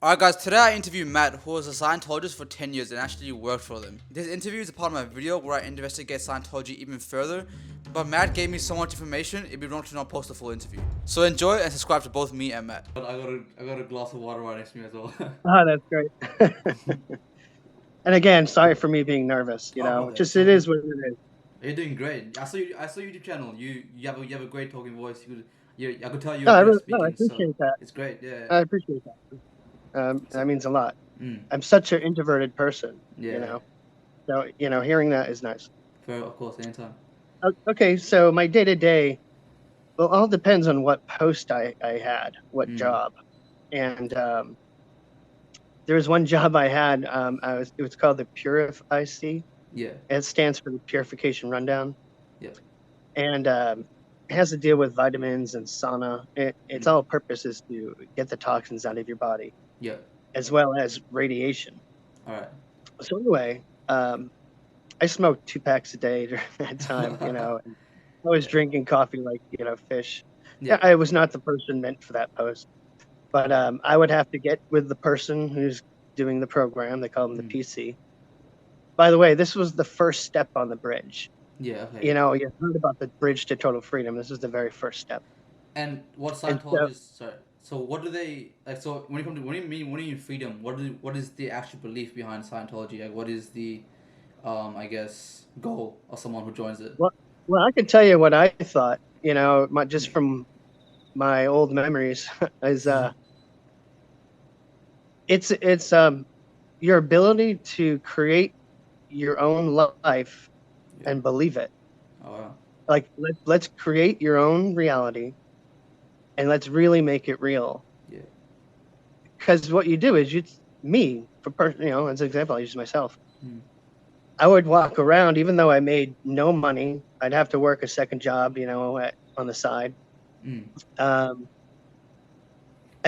Alright guys, today I interviewed Matt, who was a Scientologist for 10 years and actually worked for them. This interview is a part of my video where I investigate Scientology even further, but Matt gave me so much information, it'd be wrong to not post the full interview. So enjoy and subscribe to both me and Matt. I got a glass of water right next to me as well. Oh, that's great. And again, sorry for me being nervous. Just it is what it is. You're doing great. I saw your YouTube channel. You have a great talking voice. I could tell you're No, I good at no, I speaking, so appreciate that. it's great. Yeah. I appreciate that. That means a lot. Mm, I'm such an introverted person, yeah. So hearing that is nice. Of course, anytime. Okay, so my day to day, well, all depends on what post I had, what job, and there was one job I had. It was called the Purify. Yeah. It stands for the Purification Rundown. Yeah. And it has to deal with vitamins and sauna. Its all purpose is to get the toxins out of your body. Yeah. As well as radiation. All right. So anyway, I smoked 2 packs a day during that time. And I was drinking coffee like fish. Yeah. I was not the person meant for that post, but I would have to get with the person who's doing the program. They call them the PC. By the way, this was the first step on the bridge. Yeah. Okay. You heard about the bridge to total freedom. This is the very first step. And what Scientologists? Sorry. So what do they like? So when you come to when you mean freedom, what is the actual belief behind Scientology? Like, what is the, I guess, goal of someone who joins it? Well, I can tell you what I thought. Just from my old memories, is it's your ability to create your own life and believe it. Oh, wow. Like let's create your own reality, and let's really make it real. Yeah. Because what you do is as an example, I use myself. I would walk around, even though I made no money. I'd have to work a second job, on the side. I'd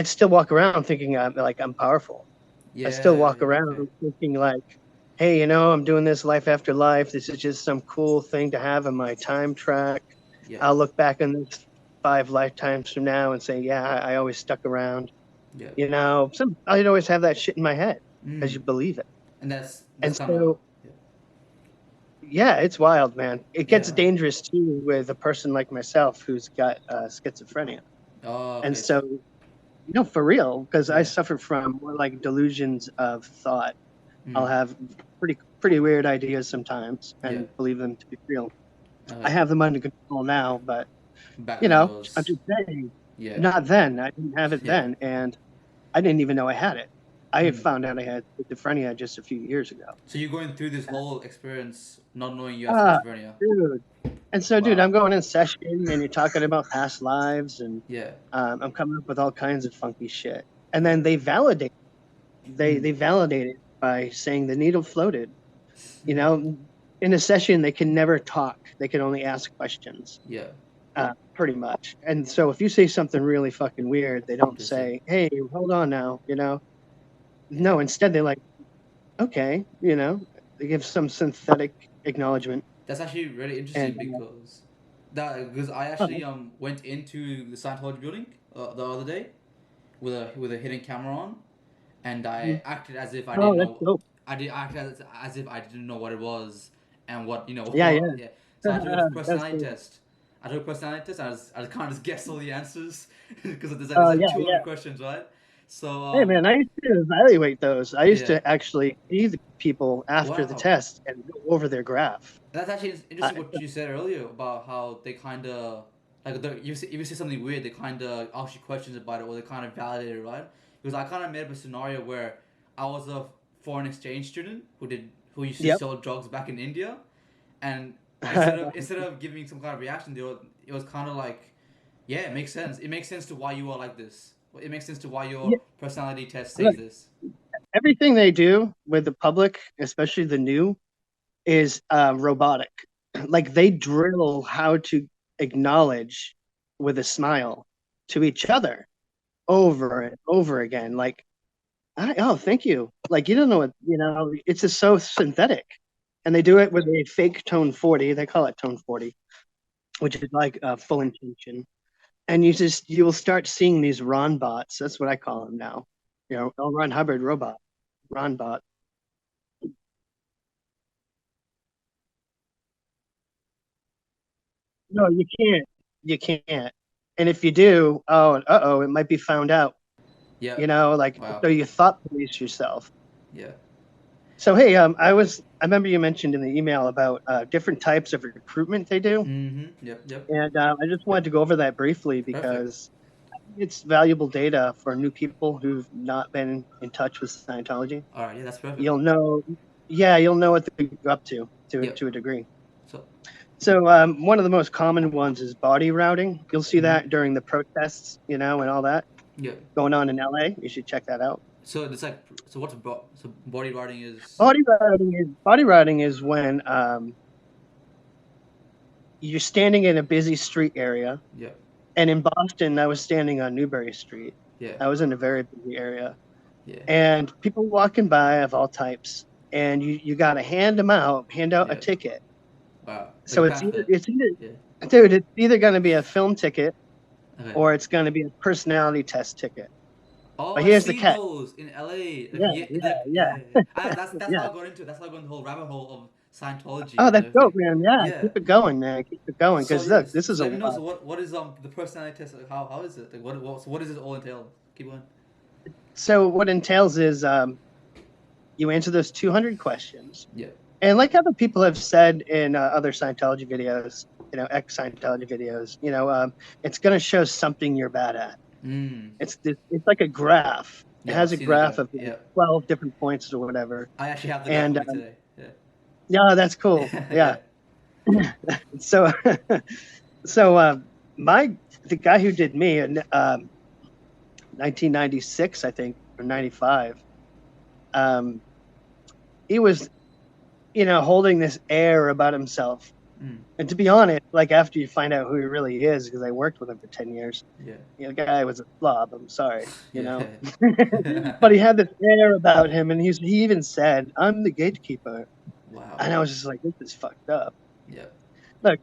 still walk around thinking I'm powerful. Yeah. I still walk around thinking like, hey, I'm doing this life after life. This is just some cool thing to have in my time track. Yeah. I'll look back on this 5 lifetimes from now and say, yeah, I always stuck around. Yeah. I'd always have that shit in my head because you believe it. And that's so, yeah, it's wild, man. It gets dangerous too with a person like myself who's got schizophrenia. Oh, okay. And so, for real, because I suffer from more like delusions of thought. I'll have pretty weird ideas sometimes and believe them to be real. I have them under control now, but I'm just saying, not then. I didn't have it then, and I didn't even know I had it. I had found out I had schizophrenia just a few years ago. So you're going through this whole experience not knowing you have schizophrenia. Dude. And so, dude, I'm going in session, and you're talking about past lives, and I'm coming up with all kinds of funky shit. And then they validate. They validate it by saying the needle floated. In a session, they can never talk. They can only ask questions. Yeah. Pretty much. And so if you say something really fucking weird, they don't say, hey, hold on now, No, instead they're like, okay, they give some synthetic acknowledgement. That's actually really interesting because I actually went into the Scientology building the other day with a hidden camera on, and I acted as if I didn't know. Dope. I acted as if I didn't know what it was and what. Yeah. So I took a personality test. I kind of just guessed all the answers because there's 200 questions, right? So hey man, I used to evaluate those. I used to actually see the people after the test and go over their graph. That's actually interesting what you said earlier about how they kind of if you say something weird, they kind of ask you questions about it or they kind of validate it, right? Because I kind of made up a scenario where I was a foreign exchange student who used to sell drugs back in India, and instead of giving some kind of reaction, it was kind of like, yeah, it makes sense. It makes sense to why you are like this. It makes sense to why your personality test says this. Everything they do with the public, especially the new, is robotic. Like they drill how to acknowledge with a smile to each other over and over again. Like, thank you. Like, you don't know what, it's just so synthetic. And they do it with a fake tone 40. They call it tone 40, which is like full intention. And you will start seeing these Ron bots. That's what I call them now. L. Ron Hubbard robot, Ron bot. No, you can't. You can't. And if you do, it might be found out. Yeah. Like Wow. so you thought police yourself. Yeah. So hey, I remember you mentioned in the email about different types of recruitment they do, Mm-hmm. Yep. Yep. and I just wanted to go over that briefly Perfect. because it's valuable data for new people who've not been in touch with Scientology. All right. Yeah, that's perfect. You'll know, yeah, you'll know what they're up to Yep. to a degree. So. So one of the most common ones is body routing. You'll see Mm-hmm. that during the protests, and all that Yep. going on in LA. You should check that out. So it's like so what's so body routing is. Body routing is when you're standing in a busy street area. Yep. And in Boston, I was standing on Newbury Street. Yeah. I was in a very busy area, Yeah. and people walking by of all types, and you got to hand out a Yeah. ticket. Wow. Like a So pamphlet. Yeah. it's either going to be a film ticket Okay. or it's going to be a personality test ticket. Oh, But I've here's the seen catch. those in LA. Like, Yeah, yeah, yeah, like, yeah, yeah, yeah, yeah. That's how yeah. I got into it. That's how I got into the whole rabbit hole of Scientology Oh, and that's dope, everything. man. Yeah, Yeah. keep it going, man. Keep it going. So Because yeah, look, this is so a let me know. lot. So what is the personality test? Like, how is it? Like what does it all entail? Keep going. So what entails is you answer those 200 questions. Yeah. And like other people have said in other Scientology videos, ex Scientology videos, it's going to show something you're bad at. Mm. It's like a graph. It Yeah, I've has a seen the graph graph. of like Yeah. 12 different points or whatever. I actually have the graph And with me today. Yeah. yeah, that's cool. Yeah. Yeah. So, so my the guy who did me in 1996, I think, or 95, um, he was, holding this air about himself. Mm. And to be honest, like after you find out who he really is, because I worked with him for 10 years, Yeah. the guy was a slob. I'm sorry, Yeah. but he had this air about him, and he even said, "I'm the gatekeeper," Wow. and I was just like, "This is fucked up." Yeah. Look,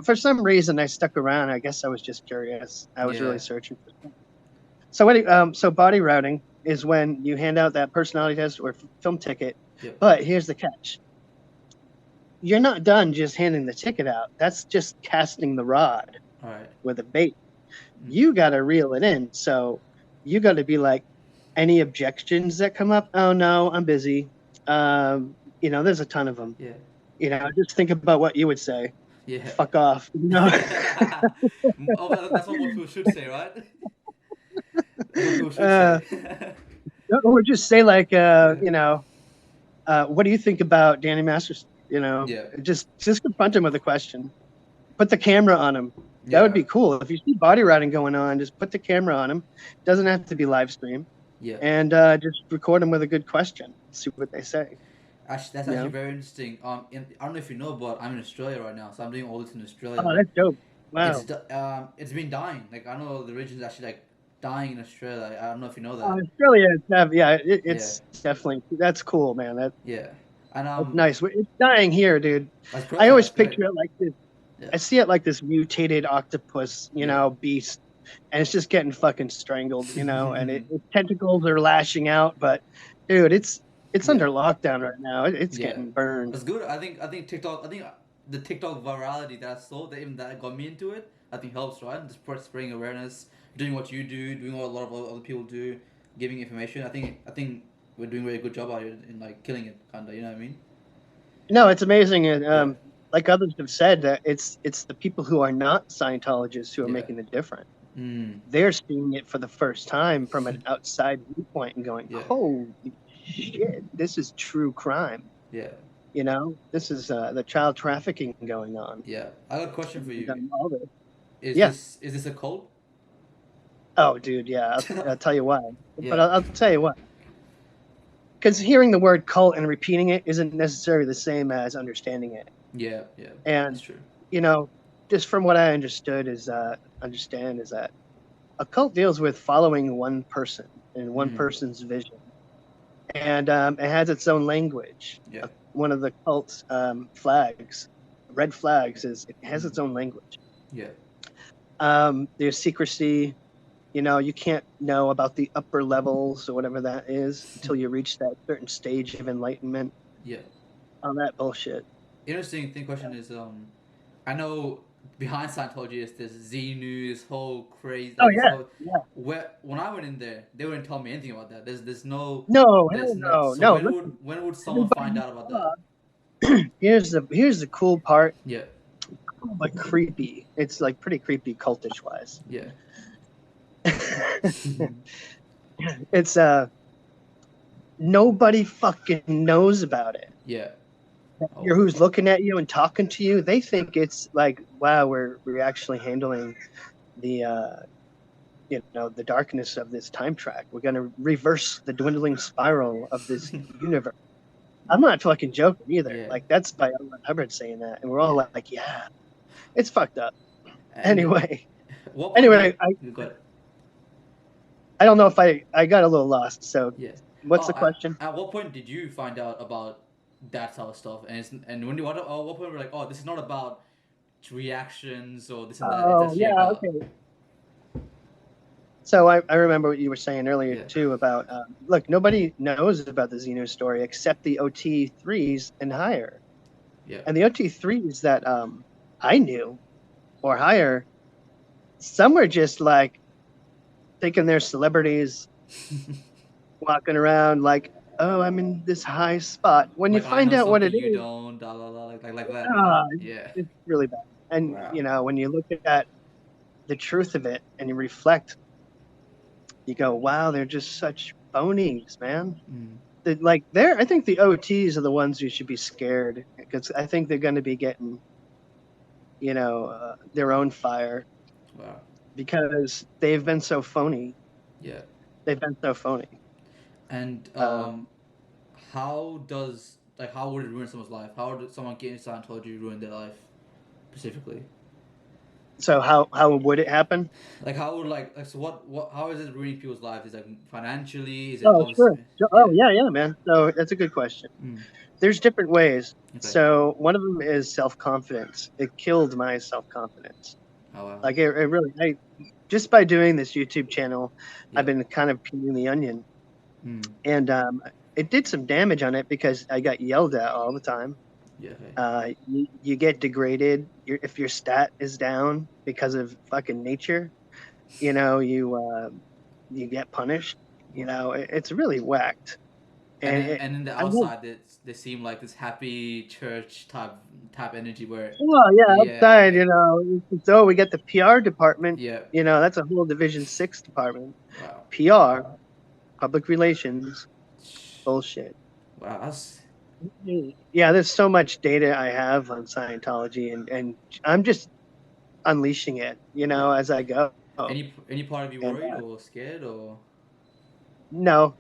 for some reason, I stuck around. I guess I was just curious. I was really Yeah. searching for something. So so body routing is when you hand out that personality test or film ticket, Yep. but here's the catch: you're not done just handing the ticket out. That's just casting the rod All right. with a bait. Mm. You got to reel it in. So you got to be like, any objections that come up? Oh no, I'm busy. There's a ton of them. Yeah. Just think about what you would say. Yeah. Fuck off. Oh, that's what most people should say, right? That's what people should uh, say. or just say like, what do you think about Danny Masters? Yeah. Just confront him with a question. Put the camera on him. That would Yeah. be cool. If you see body routing going on, just put the camera on him. Doesn't have to be live stream. Yeah. And just record them with a good question. See what they say. Actually, that's actually very interesting. I don't know if you know, but I'm in Australia right now, so I'm doing all this in Australia. Oh, that's dope. Wow. It's been dying. Like I know the region's actually like dying in Australia. I don't know if you know that. Australia, Yeah. it's definitely that's cool, man. Yeah. And That's nice. It's dying here, dude. that's I perfect. always That's great. picture it like this. Yeah. I see it like this mutated octopus, Yeah. beast, and it's just getting fucking strangled, and its tentacles are lashing out. But dude, it's Yeah. under lockdown right now. It's Yeah. getting burned. That's good. I think TikTok. I think the TikTok virality that I saw, that even that got me into it, I think helps, right? Just spreading awareness, doing what you do, doing what a lot of other people do, giving information. I think we're doing a very good job out here in like killing it, kinda. You know what I mean? No, it's amazing, and Yeah. like others have said, that it's the people who are not Scientologists who are Yeah. making the difference. Mm. They're seeing it for the first time from an outside viewpoint and going, Yeah. "Holy shit, this is true crime." Yeah. This is the child trafficking going on. Yeah. I got a question for you. All this. Is Yeah. this a cult? Oh, dude. Yeah. I'll tell you why. Yeah. But I'll tell you what. Because hearing the word cult and repeating it isn't necessarily the same as understanding it. Yeah. Yeah. And That's true. just from what I understand is that a cult deals with following one person and one Mm. person's vision, and it has its own language. Yeah. One of the cult's red flags, is it has its own language. Yeah. There's secrecy. You can't know about the upper levels or whatever that is until you reach that certain stage of enlightenment. Yeah. All that bullshit. Interesting thing question is I know behind Scientology is this Xenu, this whole crazy Oh like this yeah, whole yeah. where when I went in there they wouldn't tell me anything about that. No, There's hell no no, so no. Listen, when would someone everybody find you out about that? saw. Here's the cool part, Yeah. but creepy. It's like pretty creepy, cultish wise. Yeah. It's nobody fucking knows about it. Yeah. Oh. Who's looking at you and talking to you, they think it's like, wow, we're actually handling the the darkness of this time track. We're going to reverse the dwindling spiral of this universe. I'm not fucking joking either. Yeah. Like that's by Elwood Hubbard saying that, and we're all Yeah. like, yeah, it's fucked up. And Anyway, what point did anyway, I you got it? I don't know if I got a little lost. So Yeah. what's Oh, the question? at what point did you find out about that type of stuff? And when you at what point were you like, oh, this is not about reactions or this and that. It's Oh actually yeah, about okay. So I remember what you were saying earlier yeah, too about look, nobody knows about the Xeno story except the OT3s and higher. yeah. And the OT3s that I knew or higher, some were just like thinking they're celebrities walking around like, oh, I'm in this high spot. When you Like I find know out what something it you is, don't, da la la, like that, right? Yeah. it's really bad. And Wow. when you look at the truth of it and you reflect, you go, wow, they're just such phonies, man. Mm. I think the OTs are the ones who should be scared because I think they're going to be getting, their own fire Wow. because they've been so phony. Yeah. They've been so phony. And Um, how would it ruin someone's life? How would someone get into Scientology ruin their life specifically? so how would it happen? Like how would like so what how is it ruining people's lives? Is it like financially? Is it Oh, sure. obviously Oh, yeah. yeah, yeah, man. So that's a good question. Mm. There's different ways. Okay. So one of them is self-confidence. It killed my self-confidence. Oh wow. Like it really, just by doing this YouTube channel, I've Yeah. been kind of peeling the onion, Mm. and it did some damage on it because I got yelled at all the time. Yeah. Okay. You get degraded if your stat is down because of fucking nature. You get punished. It's really whacked. And in the I love. outside they seem like this happy church type energy where Well, yeah, yeah outside, so we get the PR department. yeah That's a whole Division 6 department. wow PR, public relations, bullshit. wow that's Yeah, there's so much data I have on Scientology, and I'm just unleashing it, yeah. as I go. Any part of you And worried or scared or no,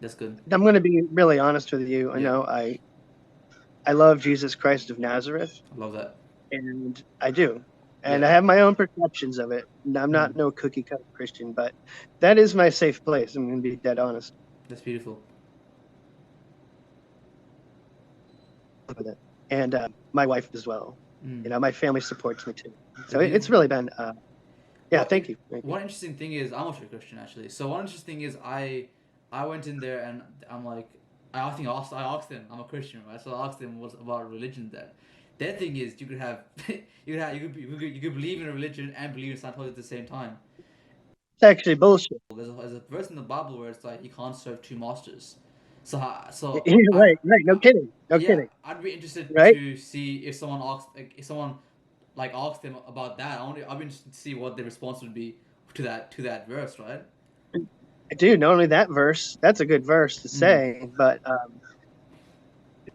that's good. I'm going to be really honest with you. I Yeah, know I love Jesus Christ of Nazareth, I love that. and I do. Yeah. And I have my own perceptions of it. And I'm Mm. not no cookie cutter Christian, but that is my safe place. I'm going to be dead honest That's beautiful. with it. And my wife as well. Mm. My family supports me too. That's So it's beautiful. really been, yeah, What thank you. Thank you. one interesting thing is I'm also a Christian actually. So one interesting thing is I went in there and I'm like I asked them I'm a Christian right. So I asked them what's about religion there. Their thing is you could have you could believe in a religion and believe in Scientology at the same time. It's actually bullshit. There's a verse in the Bible where it's like you can't serve two masters. Right, right. No kidding. No Yeah, kidding. I'd be interested Right? to see if someone asks like asks them about that. I'd be interested to see what their response would be to that verse, right? Dude, not only that verse, that's a good verse to Mm. say, but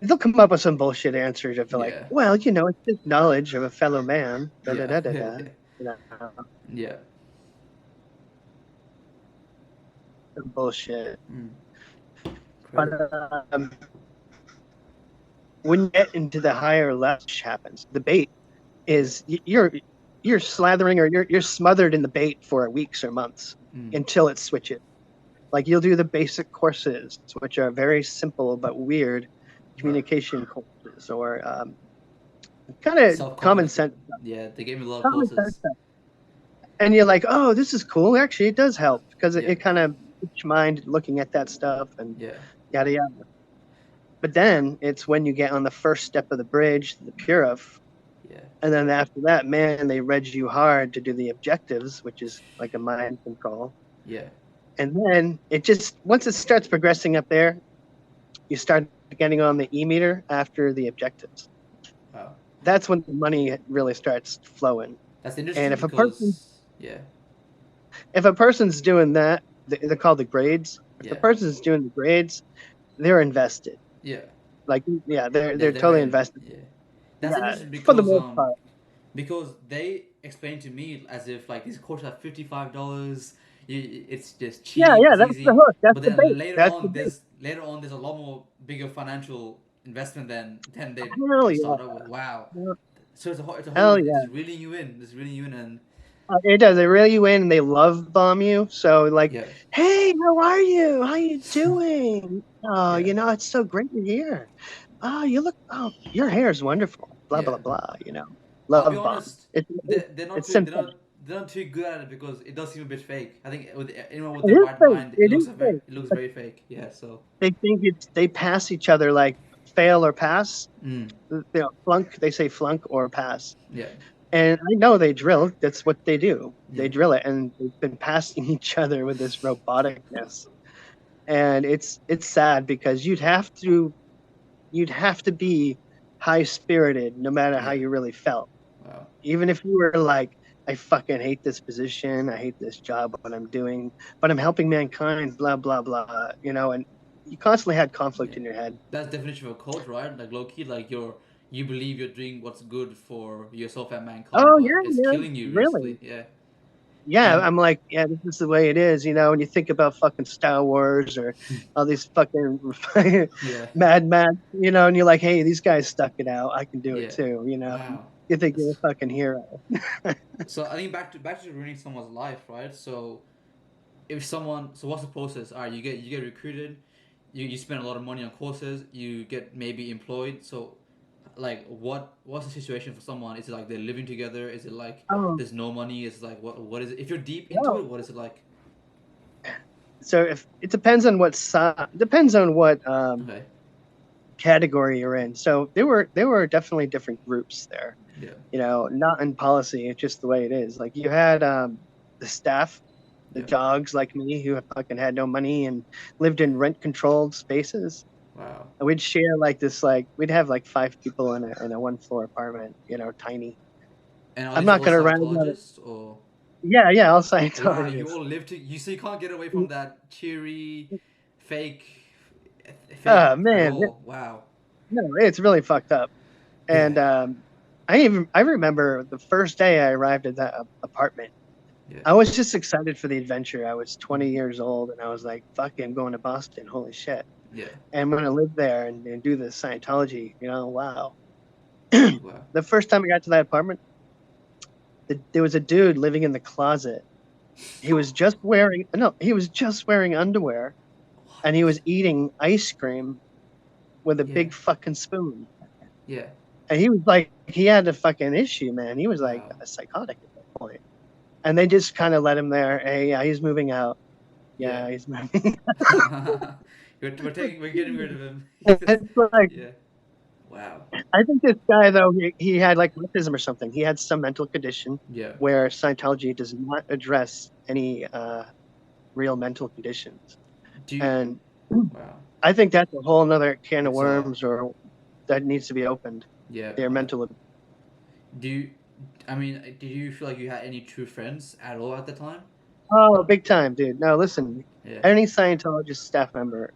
they'll come up with some bullshit answers if they're like, Yeah. well, it's just knowledge of a fellow man. Da, da, Yeah. da, da, da. You know, Yeah. some bullshit. Mm. But Crazy. when you get into the higher level, which happens, the bait is you're slathering or you're smothered in the bait for weeks or months Mm. until it switches. Like you'll do the basic courses, which are very simple but weird communication courses, or kind of Self common confidence. sense. Yeah, they gave me a lot of Common sense courses. stuff. and you're like, oh, this is cool. Actually, it does help because Yeah. it kind of puts your mind looking at that stuff and Yeah. yada yada. But then it's when you get on the first step of the bridge, the Purif, Yeah. and then after that, man, they reg you hard to do the objectives, which is like a mind control. Yeah. And then it just, once it starts progressing up there, you start getting on the e-meter after the objectives. Wow. That's when the money really starts flowing. That's And interesting because yeah. if a person's doing that, they're called the grades. If the Yeah. person's doing the grades, they're invested. Yeah. Like, yeah, they're They're totally in. invested. Yeah. That's Yeah, interesting for the most part. because they explained to me as if like these courses are $55. It's just Yeah, cheap. yeah, It's that's the easy. hook. That's But the bait. then That's the bait. later on there's a lot more bigger financial investment than Hell they yeah. start out with. Wow. Yeah. So it's a whole Hell it's yeah. just reeling you in. It's reeling you in and It does. They reel you in and they love bomb you. So like, yeah. hey, how are you? How you doing? Oh, Yeah. it's so great to hear. Oh, your hair is wonderful. Blah, Yeah. blah, blah, I'll be Love bomb. honest. It's, They're not it's too simple. they're not too good at it because it does seem a bit fake. I think with anyone with It their is right fake. mind, It is fake. it looks But very fake. Yeah. So. they think they pass each other like fail or pass. Mm, Flunk, they say flunk or pass. yeah. And I know they drill. That's what they do. Yeah. They drill it, and they've been passing each other with this roboticness. And it's sad because you'd have to be high spirited no matter how Yeah. you really felt. Wow. Even if you were like, I fucking hate this position, I hate this job, what I'm doing, but I'm helping mankind, blah blah blah. And you constantly had Yeah. conflict in your head. That's the definition of a cult, right? Like low key, like you believe you're doing what's good for yourself and mankind, Oh but yeah, it's yeah, killing you really. basically. Yeah. Yeah, And I'm like, yeah, this is the way it is, when you think about fucking Star Wars or all these fucking yeah. Mad Max, and you're like, hey, these guys stuck it out. I can do it Yeah. too. Wow. You think you're That's, a fucking hero. so I think back to ruining someone's life, right? So if someone so what's the process? Alright, you get recruited, you spend a lot of money on courses, you get maybe employed. So like what's the situation for someone? Is it like they're living together? Is it like Oh, there's no money? Is it like what is it? If you're deep into no. it, what is it like? So if it depends on what Okay. category you're in. So there were definitely different groups there. Yeah. Not in policy. It's just the way it is. Like you had the staff, the Yeah. dogs like me who fucking had no money and lived in rent controlled spaces. Wow. And we'd share like this, like we'd have like 5 people in a 1 floor apartment, tiny. And are I'm these not all gonna rant about it. Scientologists or Yeah, all wow, you Scientologists. all live to you so you can't get away from that cheery fake Oh fake at man, all. Wow. no, it's really fucked up. Yeah. And I remember the first day I arrived at that apartment. Yeah. I was just excited for the adventure. I was 20 Mhm. years old, and I was like, "Fuck it, I'm going to Boston. Holy shit! Yeah. And I'm gonna live there and do the Scientology. Wow." Wow. The first time I got to that apartment, there was a dude living in the closet. He was just wearing underwear, and he What? was eating ice cream with a Yeah. big fucking spoon. Yeah. And he was like, he had a fucking issue, man. He was like Wow. a psychotic at that point. And they just kind of let him there. Hey, yeah, he's moving out. Yeah. Yeah, he's moving. We're getting rid of him. It's like, yeah. Wow. I think this guy though, he had like autism or something. He had some mental condition Yeah. where Scientology does not address any real mental conditions. Do you, And wow. I think that's a whole nother can of It's worms or that needs to be opened. yeah. Their mental. Do you I mean, did you feel like you had any true friends at all at the time? Oh, big time, dude. No, listen, Yeah. any Scientologist staff member,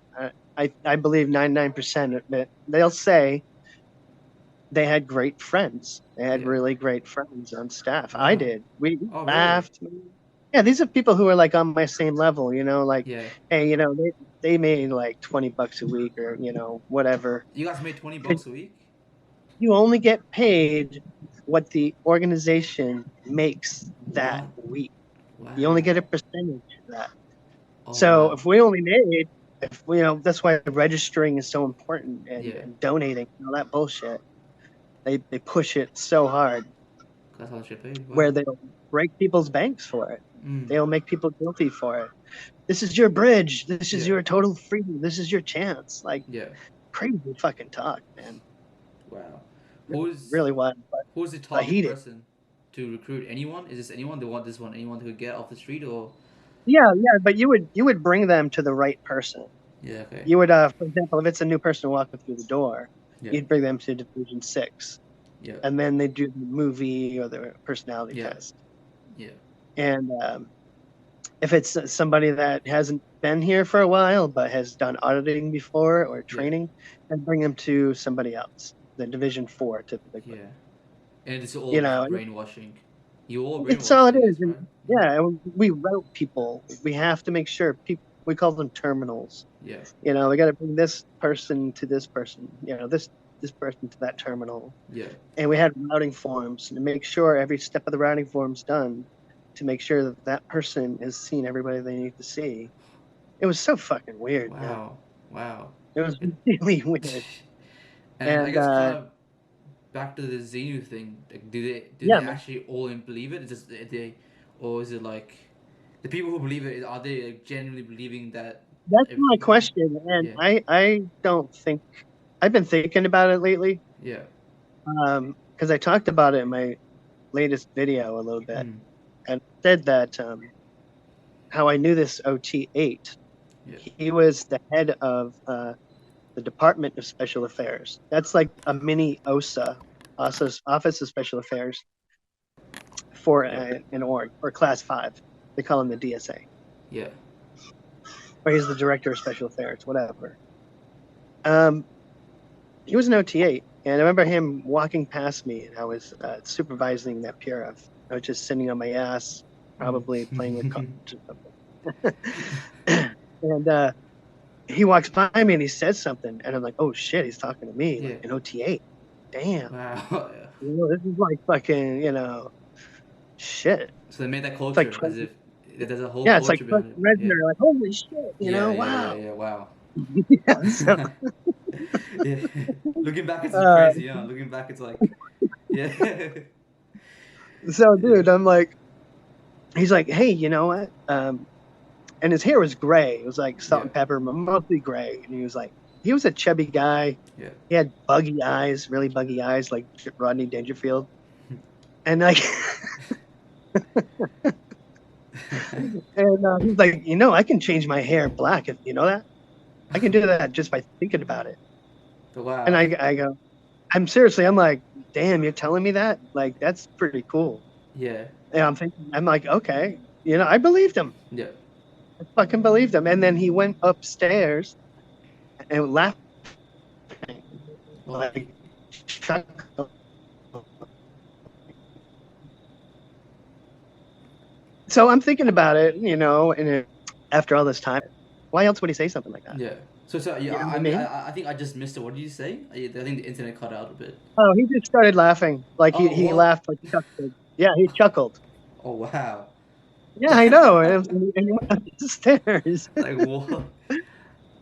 I believe 99% of it, they'll say they had great friends. They had Yeah. really great friends on staff. I Wow. did. We Oh, really? laughed. Yeah, these are people who are like on my same level, like, Yeah. hey, they made like $20 a week or, whatever. You guys made $20 a week? You only get paid what the organization makes that What? week. You only Wow. get a percentage of that. Oh, So wow. if we only made, if that's why registering is so important and, Yeah. and donating and all that bullshit. They push it so hard. That's how they get paid. where Wow. they'll break people's banks for it. Mm. They'll make people guilty for it. This is your bridge. This is Yeah. your total freedom. This is your chance. Like Yeah. crazy fucking talk, man. Wow. Who's Really wild. who's the But target he did. person to recruit? Anyone? Is this anyone? They want this one? Anyone who could get off the street or? Yeah, but you would bring them to the right person. Yeah. Okay. You would, for example, if it's a new person walking through the door, Yeah. you'd bring them to Division 6, Yeah. and then they do the movie or the personality Yeah. test. Yeah. And if it's somebody that hasn't been here for a while but has done auditing before or Yeah. training, then bring them to somebody else, the Division 4 typically. Yeah. And it's all You know, brainwashing. You all it's all it brainwashed, I is. guess, And right? yeah, and we route people. We have to make sure people. We call them terminals. Yeah. You know, we got to bring this person to this person. You know, this person to that terminal. Yeah. And we had routing forms to make sure every step of the routing form's done to make sure that that person has seen everybody they need to see. It was so fucking weird, man. Wow. Wow. It was It, really weird. and I And guess kind of back to the Xenu thing. Like, do yeah, they man, actually all believe it? Is just they, or is it like the people who believe it? Are they like, genuinely believing that that's my everything is? question. And Yeah. I don't think I've been thinking about it lately. Yeah. Because I talked about it in my latest video a little bit, Mm. and said that how I knew this OT8. Yeah. He was the head of the Department of Special Affairs. That's like a mini OSA, Office of Special Affairs, for Yeah. an org, or Class 5. They call him the DSA. Yeah. Or he's the Director of Special Affairs, whatever. He was an OT8, and I remember him walking past me, and I was supervising that PRF. I was just sitting on my ass, probably playing with cards or something. And he walks by me and he says something, and I'm like, "Oh shit, he's talking to me, Yeah. like an OT8. Damn, Wow. this is like fucking, shit." So they made that It's like, culture as if there's a whole yeah, it's like culture behind Fred it. Yeah. Reznor, like, holy shit, Yeah. Yeah. Yeah. wow. Yeah. Wow. Yeah, so, Yeah. Looking back, it's uh, crazy. Yeah. Looking back, it's like, yeah. so, Yeah. dude, I'm like, he's like, hey, you know what? And his hair was gray. It was like salt and pepper, mostly gray. And he was a chubby guy. Yeah. He had buggy eyes, really buggy eyes, like Rodney Dangerfield. And like, and he's like, I can change my hair black if you know that. I can do that just by thinking about it. Wow. And I go, I'm like, damn, you're telling me that? Like, that's pretty cool. Yeah. And I'm like, okay, I believed him. Yeah. I fucking believed him. And then he went upstairs and laughed, like, so I'm thinking about it, and after all this time, why else would he say something like that? Yeah. So yeah, You know what I I mean, mean? I think I just missed it. What did you say? I think the internet cut out a bit. Oh, he just started laughing. Like Oh, he what? laughed, like chuckled. Yeah, he chuckled. Oh wow. Yeah, I know. And he went up the stairs. Like what?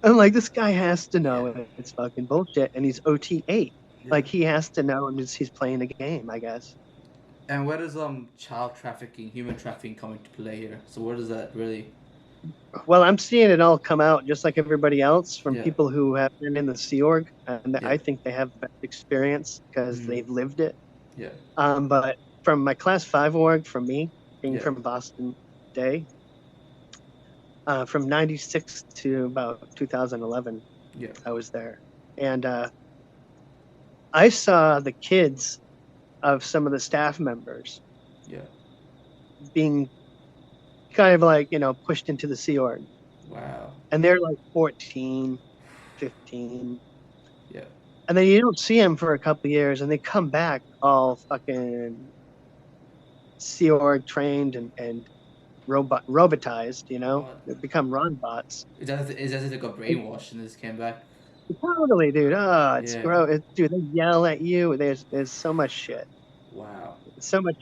I'm like, this guy has to know Yeah. it's fucking bullshit, and he's OT8. Yeah. Like, he has to know, and he's playing a game, I guess. And where does child trafficking, human trafficking come into play here? So where does that really? Well, I'm seeing it all come out just like everybody else from Yeah. people who have been in the Sea Org, and Yeah. I think they have the best experience because they've lived it. Yeah. But from my Class 5 org, from me being Yeah. from Boston Day, from 96 to about 2011, Yeah. I was there. And I saw the kids of some of the staff members Yeah. being kind of like, pushed into the Sea Org. Wow. And they're like 14, 15. Yeah. And then you don't see them for a couple of years, and they come back all fucking Sea Org trained and robotized, What? They become Ronbots. Is that as if they got brainwashed and this came back? Totally, dude. Oh, it's Yeah. gross. Dude, they yell at you. There's so much shit. Wow. So much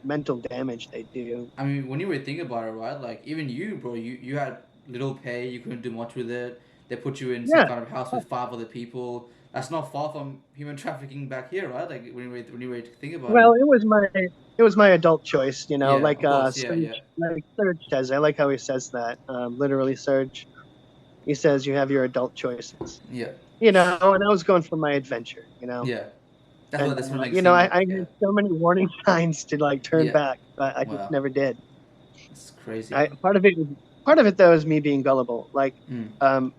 mental damage they do. I mean, when you were thinking about it, right? Like even you, bro, you had little pay. You couldn't do much with it. they put you in some Yeah. kind of house with 5 other people. That's not far from human trafficking back here, right? Like when you really think about Well, it. it was my adult choice, you know, Yeah, like of course. Yeah, yeah, Serge says. I like how he says that. Literally, Serge. He says you have your adult choices, yeah, you know, and I was going for my adventure, you know, yeah. and That's what it you know, seemed like. I Yeah, had so many warning signs to like turn yeah. back, but I just Wow, never did. it's crazy. I part of it though is me being gullible, like Mm. um,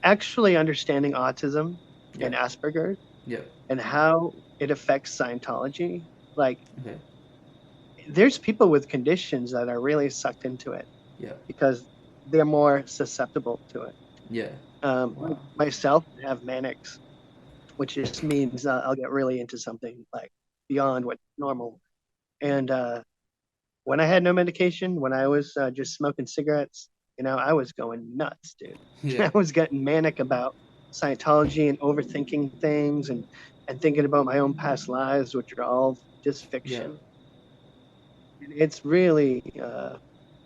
actually understanding autism Yeah, and Asperger's yeah. and how it affects Scientology. Like, Okay. there's people with conditions that are really sucked into it Yeah, because they're more susceptible to it. yeah. Like Wow. myself, I have manics, which just means I'll get really into something like beyond what's normal. And when I had no medication, when I was just smoking cigarettes, you know, I was going nuts, dude. Yeah, I was getting manic about Scientology and overthinking things and thinking about my own past lives, which are all just yeah. fiction. It's really,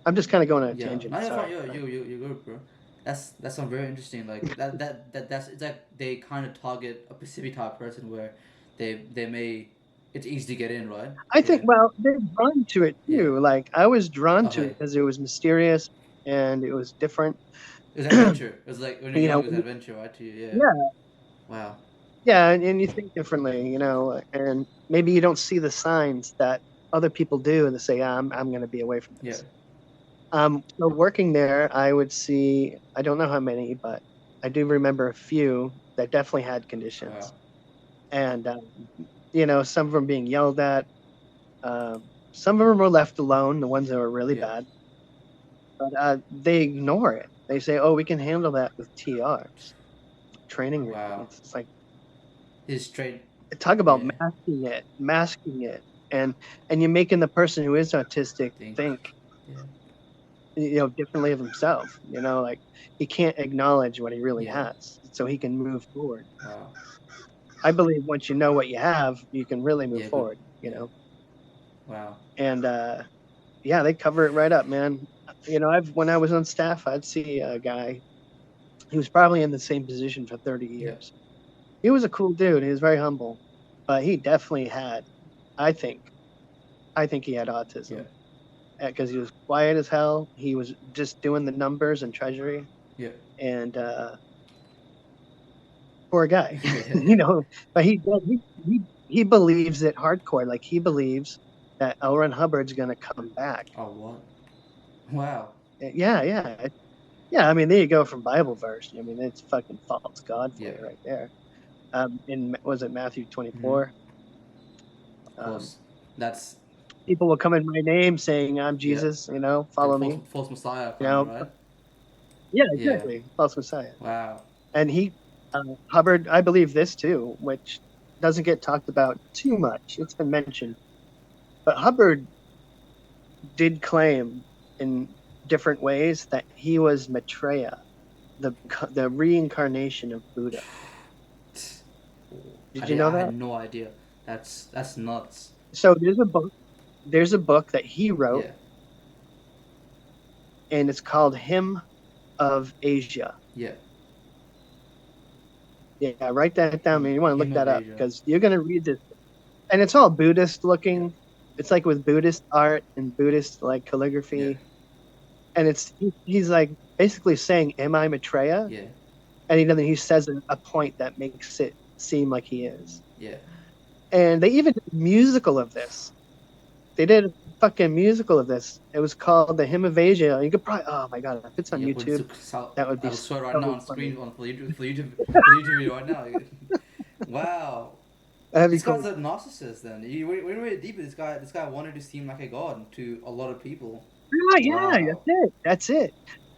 I'm just kind of going on a Yeah, tangent. no, you're fine. Sorry. You're good, bro. That's some very interesting. Like that's it's like they kind of target a specific type of person where they may it's easy to get in, right? I Yeah, think, well, they're drawn to it yeah. too. Like I was drawn to Okay, it because it was mysterious and it was different. it was adventure. It was like when you're You young, know, it was adventure, right? To you, yeah. yeah, Wow. yeah, and you think differently, you know, and maybe you don't see the signs that other people do, and they say, yeah, I'm going to be away from Yeah. this. So working there, I would see, I don't know how many, but I do remember a few that definitely had Wow. conditions, and you know, some of them being yelled at. Some of them were left alone, the ones that were really Yeah. bad, but they ignore it. They say, "Oh, we can handle that with TRs, training Wow. routines." It's like, He's straight. talk about Yeah. masking it, and you're making the person who is autistic Think. think, Yeah. you know, differently of himself. You know, like he can't acknowledge what he really Yeah. has, so he can move forward. Wow. I believe once you know what you have, you can really move Yeah. Good. forward. You Yeah. know, Wow. and yeah, they cover it right up, man. You know, I've when I was on staff, I'd see a guy. He was probably in the same position for 30 Yeah. years. He was a cool dude. He was very humble, but he definitely had, I think, I think he had Yeah. autism because he was quiet as hell. He was just doing the numbers and treasury, Yeah. and poor guy, Yeah. you Yeah. know. But he believes it hardcore. Like he believes that L. Ron Hubbard's gonna come back. Oh what? Wow. Yeah, yeah, yeah. I mean, there you go from Bible verse. I mean, it's fucking false God for Yeah. you right there. In was it Matthew Mm-hmm. 24? Of Um, course. That's People will come in my name saying, "I'm yeah. Jesus," you know, Like a follow me. false messiah You kind of know, right. yeah, Yeah. exactly, false Messiah. Wow. And Hubbard, I believe this too, which doesn't get talked about too much. It's been mentioned, but Hubbard did claim in different ways that he was Maitreya, the reincarnation of Buddha. Did you know I had that? no idea. That's nuts. So there's a book that he wrote, Yeah. and it's called Hymn of Asia. Yeah. Yeah, write that down, man. You want to look Him of that up Asia. because you're gonna read this, and it's all Buddhist Yeah. looking. It's like with Buddhist art and Buddhist like Yeah. calligraphy, and he's like basically saying, "Am I Maitreya?" Yeah. And he says a point that makes it seem like he is. Yeah. And they even did a musical of this. They did a fucking musical of this. It was called The Hymn of Asia. You could probably, oh my god, if it's on Yeah. But YouTube, that would I be will show it right now so on funny. screen for the YouTube video right now. Wow. That'd be This guy's cool. a narcissist. Then when we deep, this guy wanted to seem like a god to a lot of people. Yeah, Wow. that's it. That's it.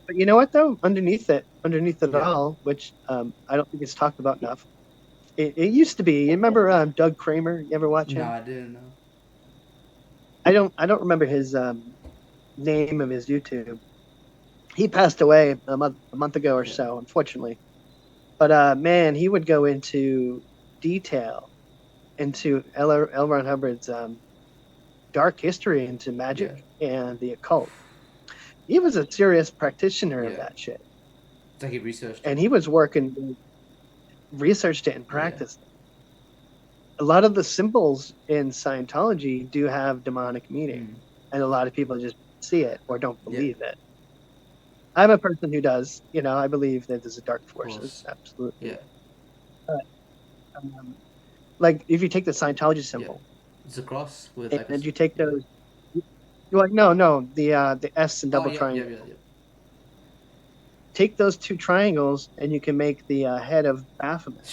But you know what though? Underneath it Yeah. all, which I don't think it's talked about enough. It used to be. You remember Doug Kramer? You ever watch No, him? I didn't know. I don't remember his name of his YouTube. He passed away a month ago or Yeah. so, unfortunately. But man, he would go into detail into L. Ron Hubbard's dark history into Yeah. magic and the occult. He was a serious practitioner of Yeah. that shit. It's like he researched it. and he was working, researched it and Yeah. practiced it. A lot of the symbols in Scientology do have demonic meaning, Mm. and a lot of people just see it or don't Yeah. believe it. I'm a person who does, I believe that there's a dark Of forces, course. absolutely. Yeah. But, um, like if you take the Scientology Yeah. symbol It's a cross with like a. and you take Yeah. those, you're like, no, the S and Oh double yeah, yeah, triangle. yeah, yeah. Take those two triangles and you can make the head of Baphomet.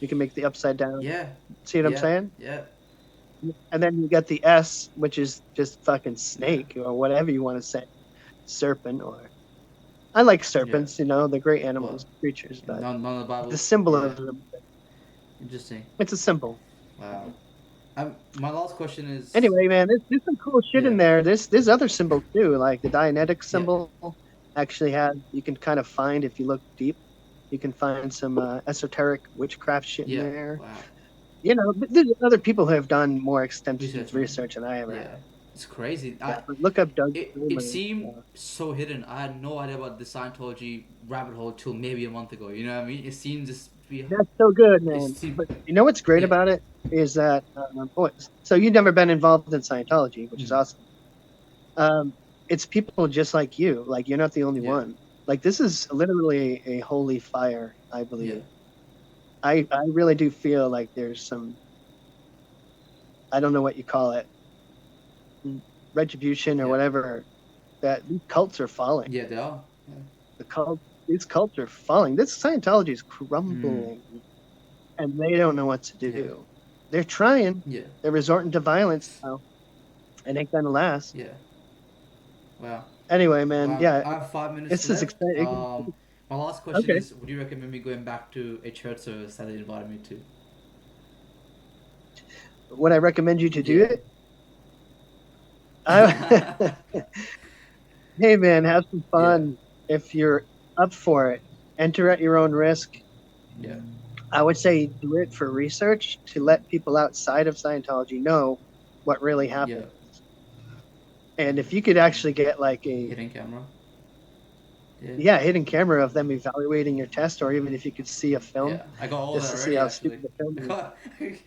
You can make the upside down. Yeah. See what I'm Yeah. saying? Yeah. And then you get the S, which is just fucking Yeah. snake or whatever you want to say, serpent or I like Yeah. serpents, they're great Well, animals, creatures, but none of the the Bible. Yeah. symbolism, Interesting. it's a symbol. Wow. My last question is. Anyway, man, there's some cool shit Yeah. in there. There's other symbols too, like the Dianetic Yeah. symbol actually has, you can kind of find if you look deep, you can find some esoteric witchcraft shit in Yeah. there. Wow. But there's other people who have done more extensive Research on research than I it. ever Yeah. have. It's crazy. Yeah, but look up Doug It Boomer. seemed so hidden. I had no idea about the Scientology rabbit hole till maybe a month ago. You know what I mean? It seemed just be. That's so good, It man. seemed. But you know what's great Yeah. about it is that, so you've never been involved in Scientology, which is Mm. awesome. It's people just like you. Like you're not the only Yeah. one. Like this is literally a holy fire, I Yeah. believe. I really do feel like there's some, I don't know what you call it, retribution or Yeah. whatever, that these cults are falling. Yeah. They are. These cults are falling. This Scientology is Mm. crumbling, and they don't know what to Yeah. do. They're trying. Yeah. They're resorting to violence now. It ain't gonna last. Yeah. Wow. Anyway, man, Well, yeah, I have 5 minutes this is left. exciting. My last question Okay, is: would you recommend me going back to a church service that they invited me to? would I recommend you to do Yeah. it? I, hey, man, have some Yeah. fun if you're up for it. Enter at your own risk. Yeah. I would say do it for research to let people outside of Scientology know what really Yeah. happened. And if you could actually get like a Hidden camera. Yeah. hidden camera of them evaluating your test, or even if you could see a film Yeah. I got all just that to see already how actually. stupid the film I is. got.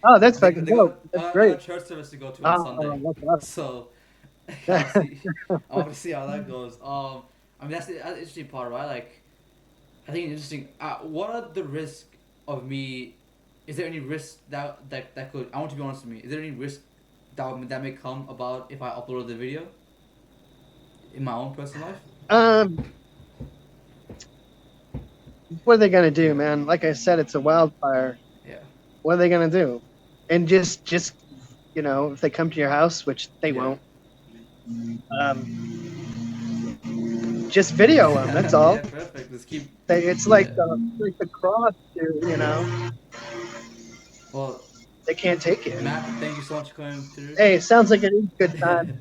Oh, that's fucking dope. That's I great. got church service to go to on Sunday, Oh, that's so I'll awesome. see. I want to see how that goes. I mean that's the interesting part, right? Like, I think it's interesting. What are the risks of me? Is there any risk that could? I want to be honest with me. Is there any risk that may come about if I upload the video in my own personal life? um, what are they gonna do, Yeah. man? Like I said, it's a wildfire. Yeah. What are they gonna do? And just if they come to your house, which they Yeah. won't, just video them. That's all. Yeah. Perfect. Let's keep. It's Yeah. like the cross, Well, they can't take it. Matt, thank you so much for coming through. Hey, it sounds like a good time.